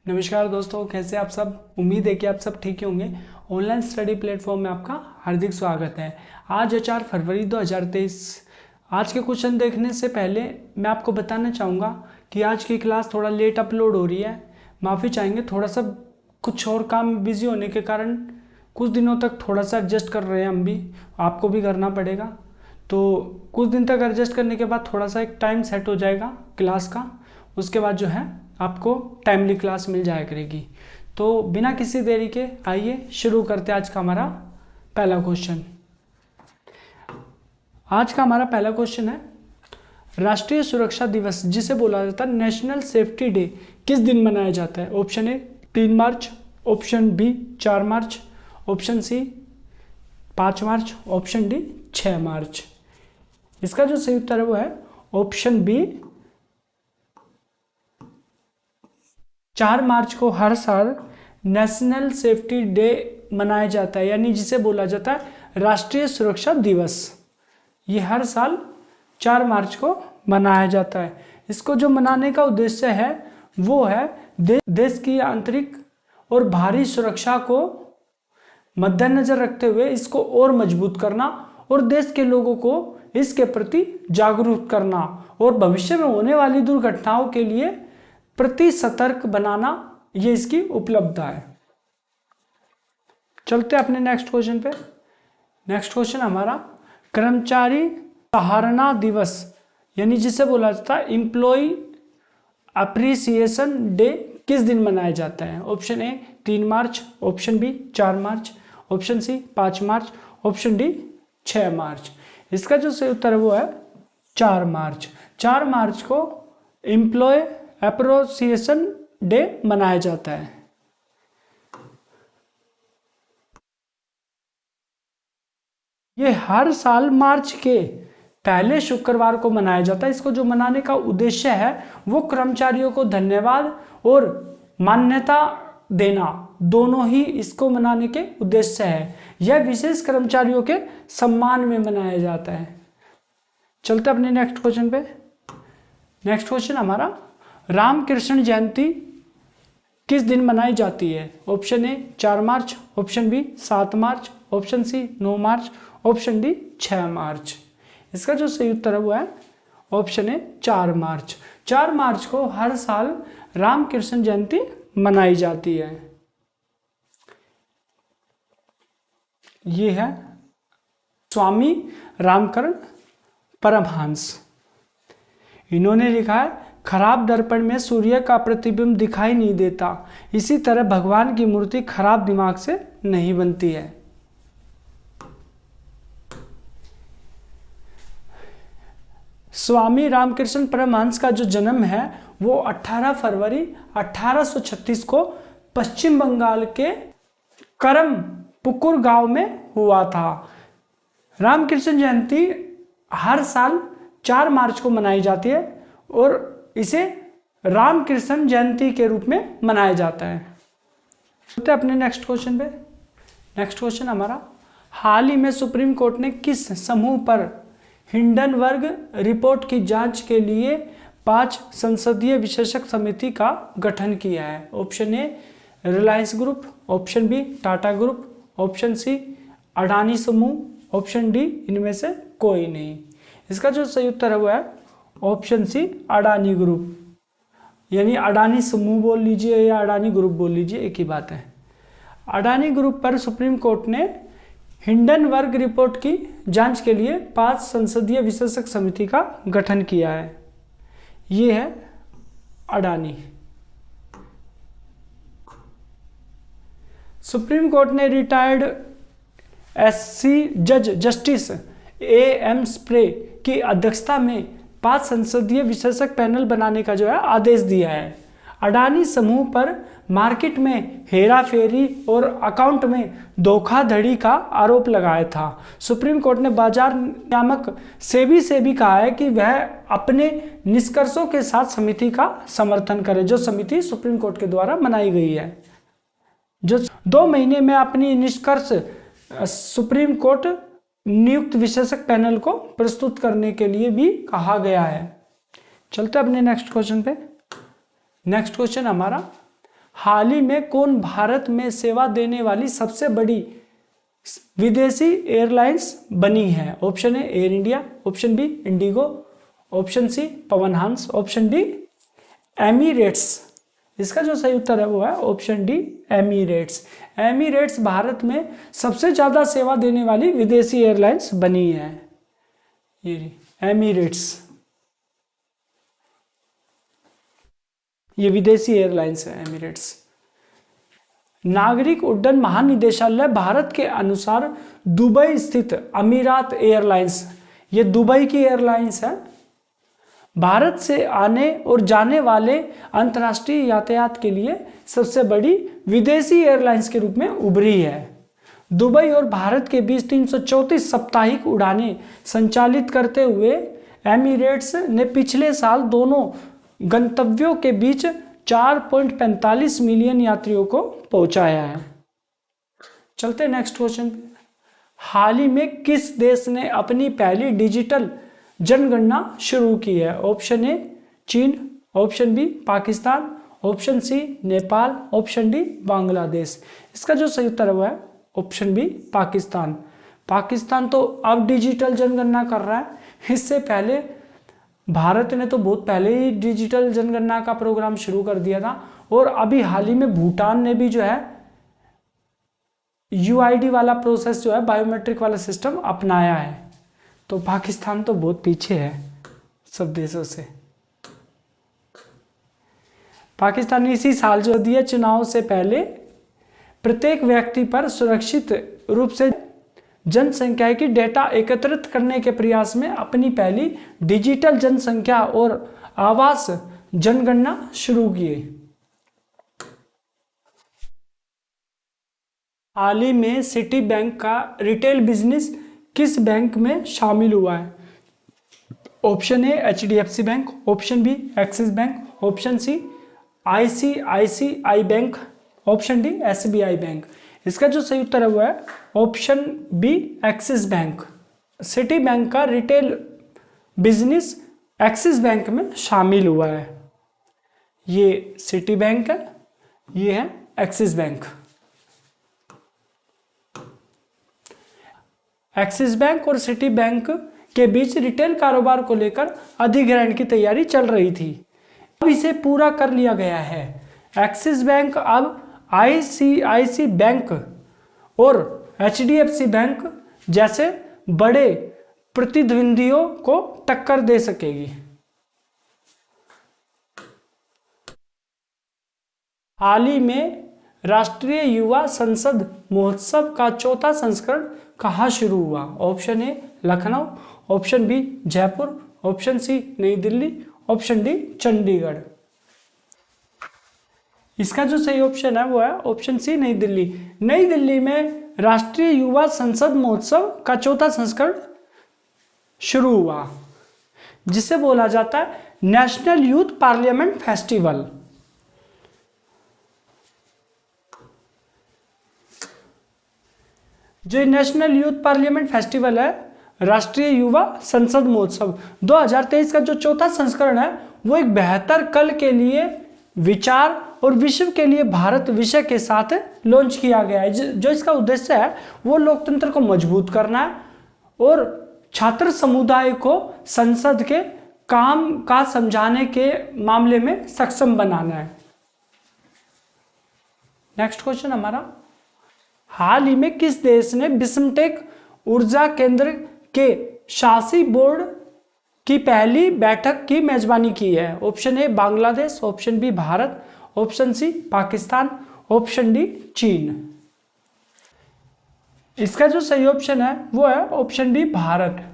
नमस्कार दोस्तों, कैसे आप सब। उम्मीद है कि आप सब ठीक ही होंगे। ऑनलाइन स्टडी प्लेटफॉर्म में आपका हार्दिक स्वागत है। आज 4 फरवरी 2023। आज के क्वेश्चन देखने से पहले मैं आपको बताना चाहूँगा कि आज की क्लास थोड़ा लेट अपलोड हो रही है। माफ़ी चाहेंगे, थोड़ा सा कुछ और काम बिजी होने के कारण कुछ दिनों तक थोड़ा सा एडजस्ट कर रहे हैं हम भी, आपको भी करना पड़ेगा। तो कुछ दिन तक एडजस्ट करने के बाद थोड़ा सा एक टाइम सेट हो जाएगा क्लास का, उसके बाद जो है आपको टाइमली क्लास मिल जाया करेगी। तो बिना किसी देरी के आइए शुरू करते हैं आज का हमारा पहला क्वेश्चन। आज का हमारा पहला क्वेश्चन है, राष्ट्रीय सुरक्षा दिवस जिसे बोला जाता है नेशनल सेफ्टी डे किस दिन मनाया जाता है। Option A 3 March, option B 4 March, option C 5 March, option D 6 March. इसका जो सही उत्तर है वो है ऑप्शन बी 4 मार्च को हर साल नेशनल सेफ्टी डे मनाया जाता है, यानी जिसे बोला जाता है राष्ट्रीय सुरक्षा दिवस। ये हर साल 4 मार्च को मनाया जाता है। इसको जो मनाने का उद्देश्य है वो है देश की आंतरिक और बाहरी सुरक्षा को मद्देनजर रखते हुए इसको और मजबूत करना और देश के लोगों को इसके प्रति जागरूक करना और भविष्य में होने वाली दुर्घटनाओं के लिए प्रति सतर्क बनाना, ये इसकी उपलब्धता है। चलते अपने नेक्स्ट क्वेश्चन पे। नेक्स्ट क्वेश्चन हमारा, कर्मचारी सराहना दिवस यानी जिसे बोला जाता है एम्प्लॉय अप्रिसिएशन डे किस दिन मनाया जाता है। Option A 3 March, option B 4 March, option C 5 March, option D 6 March. इसका जो सही उत्तर है वो है 4 मार्च। 4 मार्च को एम्प्लॉय एप्रिसिएशन डे मनाया जाता है। ये हर साल मार्च के पहले शुक्रवार को मनाया जाता है। इसको जो मनाने का उद्देश्य है वो कर्मचारियों को धन्यवाद और मान्यता देना, दोनों ही इसको मनाने के उद्देश्य है। यह विशेष कर्मचारियों के सम्मान में मनाया जाता है। चलते अपने नेक्स्ट क्वेश्चन पे। नेक्स्ट क्वेश्चन हमारा, रामकृष्ण जयंती किस दिन मनाई जाती है। Option A 4 March, option B 7 March, option C 9 March, option D 6 March. इसका जो सही उत्तर है वो है ऑप्शन ए 4 मार्च। 4 मार्च को हर साल रामकृष्ण जयंती मनाई जाती है। ये है स्वामी रामकरण परमहंस। इन्होंने लिखा है, खराब दर्पण में सूर्य का प्रतिबिंब दिखाई नहीं देता, इसी तरह भगवान की मूर्ति खराब दिमाग से नहीं बनती है। स्वामी रामकृष्ण परमहंस का जो जन्म है वो 18 फरवरी 1836 को पश्चिम बंगाल के करमपुकुर गांव में हुआ था। रामकृष्ण जयंती हर साल 4 मार्च को मनाई जाती है और इसे रामकृष्ण जयंती के रूप में मनाया जाता है। तो अपने नेक्स्ट क्वेश्चन पे। नेक्स्ट क्वेश्चन हमारा, हाल ही में सुप्रीम कोर्ट ने किस समूह पर हिंडनबर्ग रिपोर्ट की जांच के लिए 5 संसदीय विशेषज्ञ समिति का गठन किया है। Option A Reliance group, option B Tata group, option C Adani समूह, ऑप्शन डी इनमें से कोई नहीं। इसका जो सही उत्तर है वो है ऑप्शन सी अडानी ग्रुप, यानी अडानी समूह बोल लीजिए या अडानी ग्रुप बोल लीजिए, एक ही बात है। अडानी ग्रुप पर सुप्रीम कोर्ट ने हिंडनबर्ग रिपोर्ट की जांच के लिए 5 संसदीय विशेषज्ञ समिति का गठन किया है। ये है अडानी। सुप्रीम कोर्ट ने रिटायर्ड एससी जज जस्टिस AM स्प्रे की अध्यक्षता में 5 संसदीय विशेषज्ञ पैनल बनाने का जो है आदेश दिया है। अडानी समूह पर मार्केट में हेराफेरी और अकाउंट में धोखाधड़ी का आरोप लगाया था। सुप्रीम कोर्ट ने बाजार नियामक सेबी से भी कहा है कि वह अपने निष्कर्षों के साथ समिति का समर्थन करे, जो समिति सुप्रीम कोर्ट के द्वारा बनाई गई है। जो 2 महीने में अपनी निष्कर्ष सुप्रीम कोर्ट नियुक्त विशेषज्ञ पैनल को प्रस्तुत करने के लिए भी कहा गया है। चलते अपने नेक्स्ट क्वेश्चन पे। नेक्स्ट क्वेश्चन हमारा, हाल ही में कौन भारत में सेवा देने वाली सबसे बड़ी विदेशी एयरलाइंस बनी है? Option A Air India, option B IndiGo, option C Pawan Hans, option D Emirates. इसका जो सही उत्तर है वो है option D Emirates. Emirates Bharat में सबसे ज्यादा सेवा देने वाली विदेशी एयरलाइंस बनी है। ये एमिरेट्स, ये विदेशी एयरलाइंस है एमिरेट्स। नागरिक उड्डयन महानिदेशालय भारत के अनुसार दुबई स्थित अमीरात एयरलाइंस, ये दुबई की एयरलाइंस है, भारत से आने और जाने वाले अंतर्राष्ट्रीय यातायात के लिए सबसे बड़ी विदेशी एयरलाइंस के रूप में उभरी है। दुबई और भारत के बीच 334 साप्ताहिक उड़ानें संचालित करते हुए एमिरेट्स ने पिछले साल दोनों गंतव्यों के बीच 4.45 मिलियन यात्रियों को पहुंचाया है। चलते नेक्स्ट क्वेश्चन। हाल ही में किस देश ने अपनी पहली डिजिटल जनगणना शुरू की है? ऑप्शन ए चीन, option B Pakistan, option C Nepal, option D Bangladesh. इसका जो सही उत्तर हुआ है ऑप्शन बी पाकिस्तान। पाकिस्तान तो अब डिजिटल जनगणना कर रहा है, इससे पहले भारत ने तो बहुत पहले ही डिजिटल जनगणना का प्रोग्राम शुरू कर दिया था, और अभी हाल ही में भूटान ने भी जो है यूआईडी वाला प्रोसेस जो है बायोमेट्रिक वाला सिस्टम अपनाया है। तो पाकिस्तान तो बहुत पीछे है सब देशों से। पाकिस्तान ने इसी साल जो दिया चुनाव से पहले प्रत्येक व्यक्ति पर सुरक्षित रूप से जनसंख्या की डेटा एकत्रित करने के प्रयास में अपनी पहली डिजिटल जनसंख्या और आवास जनगणना शुरू की। हाल ही में सिटी बैंक का रिटेल बिजनेस किस बैंक में शामिल हुआ है? Option A HDFC bank, option B Axis bank, option C ICICI bank, option D SBI bank. इसका जो सही उत्तर है वो है option B Axis bank. Citi bank का रिटेल बिजनेस एक्सिस बैंक में शामिल हुआ है। ये सिटी बैंक है, ये है एक्सिस बैंक। एक्सिस बैंक और सिटी बैंक के बीच रिटेल कारोबार को लेकर अधिग्रहण की तैयारी चल रही थी, अब इसे पूरा कर लिया गया है। एक्सिस बैंक अब आईसीआईसी बैंक और एचडीएफसी बैंक जैसे बड़े प्रतिद्वंदियों को टक्कर दे सकेगी। हाल ही में राष्ट्रीय युवा संसद महोत्सव का चौथा संस्करण कहाँ शुरू हुआ? Option A Lucknow, option B Jaipur, option C Nai Delhi, option D Chandigarh. इसका जो सही ऑप्शन है वो है ऑप्शन सी नई दिल्ली। नई दिल्ली में राष्ट्रीय युवा संसद महोत्सव का चौथा संस्करण शुरू हुआ, जिसे बोला जाता है नेशनल यूथ पार्लियामेंट फेस्टिवल। जो नेशनल यूथ पार्लियामेंट फेस्टिवल है, राष्ट्रीय युवा संसद महोत्सव 2023 का जो चौथा संस्करण है वो एक बेहतर कल के लिए विचार और विश्व के लिए भारत विषय के साथ लॉन्च किया गया है। जो इसका उद्देश्य है वो लोकतंत्र को मजबूत करना है और छात्र समुदाय को संसद के काम का समझाने के मामले में सक्षम बनाना है। नेक्स्ट क्वेश्चन हमारा, हाल ही में किस देश ने बिस्मटेक ऊर्जा केंद्र के शासी बोर्ड की पहली बैठक की मेजबानी की है? Option A Bangladesh, option B Bharat, option C Pakistan, option D चीन। इसका जो सही ऑप्शन है वो है ऑप्शन बी भारत।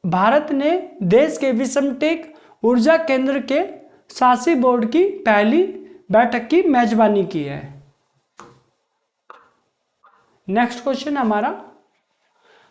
भारत ने देश के बिस्मटेक ऊर्जा केंद्र के शासी बोर्ड की पहली बैठक की मेजबानी की है। नेक्स्ट क्वेश्चन हमारा,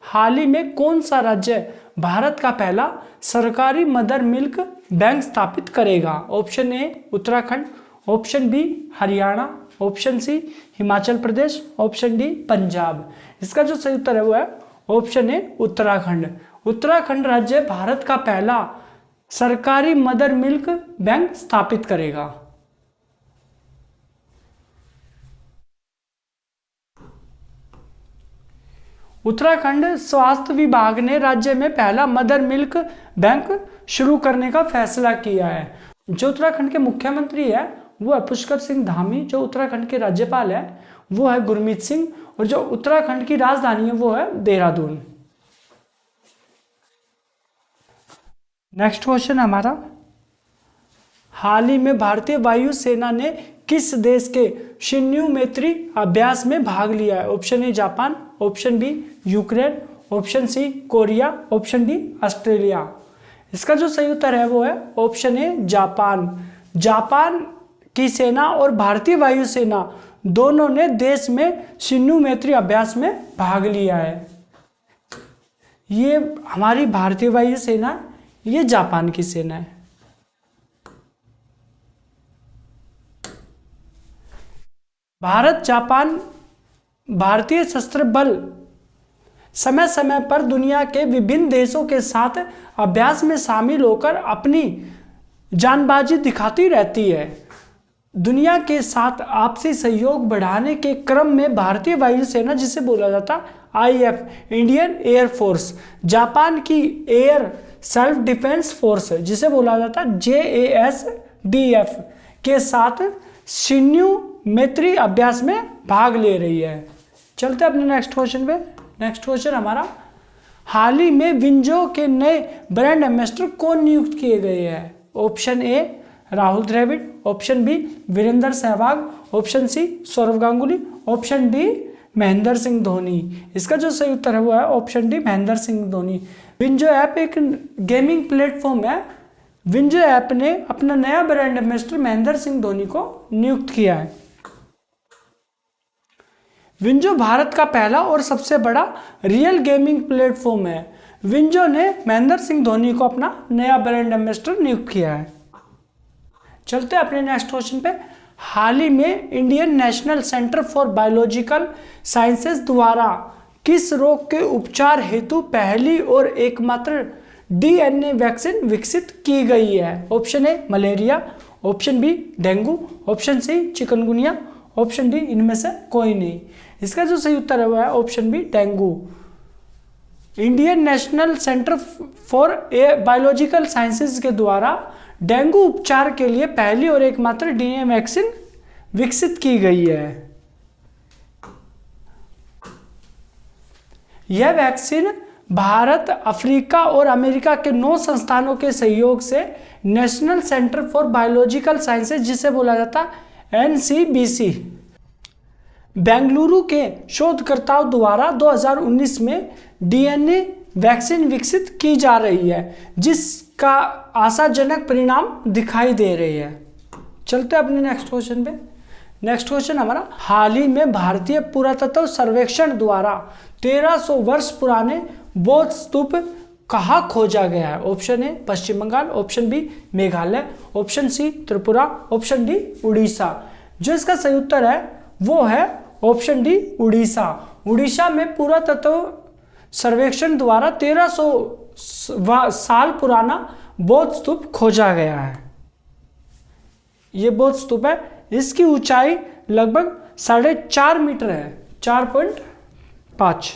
हाल ही में कौन सा राज्य भारत का पहला सरकारी मदर मिल्क बैंक स्थापित करेगा? Option A Uttarakhand, option B Haryana, option C Himachal Pradesh, option D Punjab. इसका जो सही उत्तर है वो है ऑप्शन ए उत्तराखंड। उत्तराखंड राज्य भारत का पहला सरकारी मदर मिल्क बैंक स्थापित करेगा। उत्तराखंड स्वास्थ्य विभाग ने राज्य में पहला मदर मिल्क बैंक शुरू करने का फैसला किया है। जो उत्तराखंड के मुख्यमंत्री है वो है पुष्कर सिंह धामी, जो उत्तराखंड के राज्यपाल है वो है गुरमीत सिंह, और जो उत्तराखंड की राजधानी है वो है देहरादून। नेक्स्ट क्वेश्चन हमारा, हाल ही में भारतीय वायुसेना ने किस देश के शिन्यू मैत्री अभ्यास में भाग लिया है? Option A Japan, option B Ukraine, option C Korea, option D Australia. इसका जो सही उत्तर है वो है ऑप्शन ए जापान। जापान की सेना और भारतीय वायुसेना दोनों ने देश में शिन्यू मैत्री अभ्यास में भाग लिया है। ये हमारी भारतीय वायुसेना, ये जापान की सेना है। भारत जापान भारतीय सशस्त्र बल समय समय पर दुनिया के विभिन्न देशों के साथ अभ्यास में शामिल होकर अपनी जानबाजी दिखाती रहती है। दुनिया के साथ आपसी सहयोग बढ़ाने के क्रम में भारतीय वायुसेना, जिसे बोला जाता IAF, Indian air force, Japan की एयर सेल्फ डिफेंस फोर्स, जिसे बोला जाता JASDF, के साथ शिन्यू मैत्री अभ्यास में भाग ले रही है। चलते अपने नेक्स्ट क्वेश्चन पे। नेक्स्ट क्वेश्चन हमारा, हाल ही में विंजो के नए ब्रांड एम्बेसडर कौन नियुक्त किए गए हैं? Option A Rahul Dravid, option B Virender Sehwag, option C Sourav Ganguly, option D Mahendra Singh Dhoni. इसका जो सही उत्तर है वो है option D Mahendra Singh Dhoni. WinZO app एक गेमिंग प्लेटफॉर्म है। विंजो ऐप ने अपना नया ब्रांड एम्बेसडर महेंद्र सिंह धोनी को नियुक्त किया है। विंजो भारत का पहला और सबसे बड़ा रियल गेमिंग प्लेटफॉर्म है। विंजो ने महेंद्र सिंह धोनी को अपना नया ब्रांड एम्बेसडर नियुक्त किया है। चलते हैं अपने नेक्स्ट क्वेश्चन पे। हाल ही में Indian national centre for biological sciences द्वारा किस रोग के उपचार हेतु पहली और एकमात्र DNA वैक्सीन विकसित की गई है? Option A malaria, option B dengue, option C chikungunya, option D इनमें से कोई नहीं। इसका जो सही उत्तर है वो है option B dengue. Indian national centre for biological sciences के द्वारा डेंगू उपचार के लिए पहली और एकमात्र DNA वैक्सीन विकसित की गई है। यह वैक्सीन भारत, अफ्रीका और अमेरिका के 9 संस्थानों के सहयोग से national centre for biological sciences, जिसे बोला जाता NCBC, बेंगलुरु के शोधकर्ताओं द्वारा 2019 में DNA वैक्सीन विकसित की जा रही है, जिसका आशाजनक परिणाम दिखाई दे रहे हैं। चलते अपने नेक्स्ट क्वेश्चन पे। नेक्स्ट क्वेश्चन हमारा, हाल ही में भारतीय पुरातत्व सर्वेक्षण द्वारा 1300 वर्ष पुराने बौद्ध स्तूप कहाँ खोजा गया है? Option A Paschim Bengal, option B Meghalaya, option C Tripura, option D Orissa. जो इसका सही उत्तर है वो है ऑप्शन डी उड़ीसा। उड़ीसा में पुरातत्व सर्वेक्षण द्वारा 1300 साल पुराना बौद्ध स्तूप खोजा गया है। ये बौद्ध स्तूप है, इसकी ऊंचाई लगभग 4.5 मीटर है, 4.5।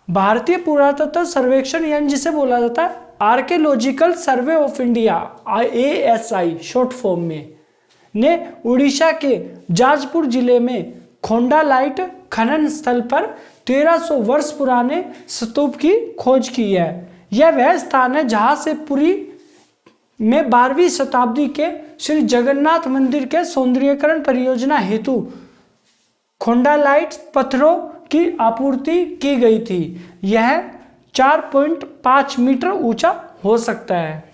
भारतीय पुरातत्व सर्वेक्षण, यानी जिसे बोला जाता है archaeological survey of India, ASI short form में, ने उड़ीसा के जाजपुर जिले में खोंडालाइट खनन स्थल पर 1300 वर्ष पुराने स्तूप की खोज की है। यह वह स्थान है जहां से पुरी में 12वीं शताब्दी के श्री जगन्नाथ मंदिर के सौंदर्यीकरण परियोजना हेतु खोंडालाइट पत्थरों की आपूर्ति की गई थी। यह 4.5 मीटर ऊंचा हो सकता है।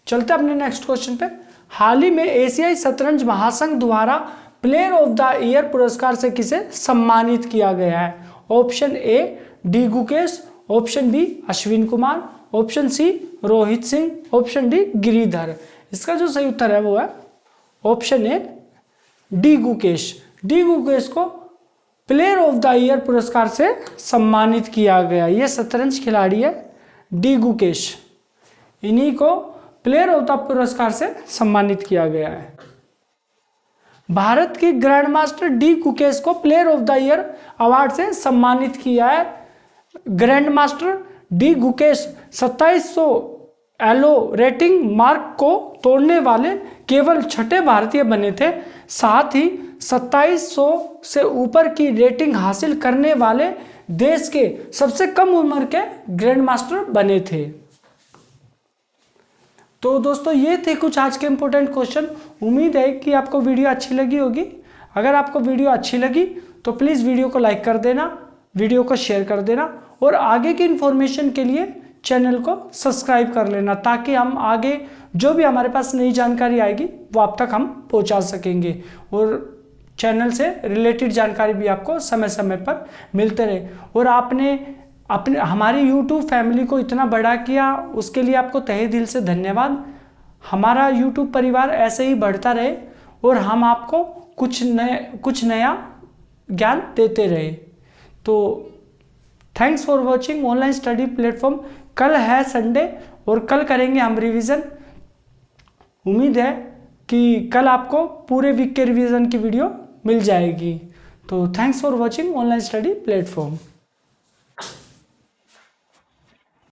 चलते अपने नेक्स्ट क्वेश्चन पे। हाल ही में एशियाई शतरंज महासंघ द्वारा प्लेयर ऑफ द ईयर पुरस्कार से किसे सम्मानित किया गया है? Option A D Gukesh, option B Ashwin Kumar, option C Rohit Singh, option D Giridhar. इसका जो सही उत्तर है वो है option A D Gukesh. D Gukesh को प्लेयर ऑफ द ईयर पुरस्कार से सम्मानित किया गया। ये शतरंज खिलाड़ी है डी गुकेश, इन्हीं को प्लेयर ऑफ द पुरस्कार से सम्मानित किया गया है। भारत की ग्रैंड मास्टर डी गुकेश को player of the year award से सम्मानित किया है। Grand master D Gukesh 2700 Elo rating mark को तोड़ने वाले केवल छठे भारतीय बने थे। साथ ही 2700 से ऊपर की रेटिंग हासिल करने वाले देश के सबसे कम उम्र के ग्रैंड मास्टर बने थे। तो दोस्तों ये थे कुछ आज के इंपॉर्टेंट क्वेश्चन। उम्मीद है कि आपको वीडियो अच्छी लगी होगी। अगर आपको वीडियो अच्छी लगी तो प्लीज़ वीडियो को लाइक कर देना, वीडियो को शेयर कर देना और आगे की इन्फॉर्मेशन के लिए चैनल को सब्सक्राइब कर लेना, ताकि हम आगे जो भी हमारे पास नई जानकारी आएगी वो आप तक हम पहुंचा सकेंगे और चैनल से रिलेटेड जानकारी भी आपको समय समय पर मिलते रहे। और आपने अपने हमारी YouTube फैमिली को इतना बड़ा किया, उसके लिए आपको तहे दिल से धन्यवाद। हमारा YouTube परिवार ऐसे ही बढ़ता रहे और हम आपको कुछ नया ज्ञान देते रहे। तो thanks for watching online study platform. कल है संडे और कल करेंगे हम रिवीजन। उम्मीद है कि कल आपको पूरे वीक के रिवीजन की वीडियो मिल जाएगी। तो thanks for watching online study platform.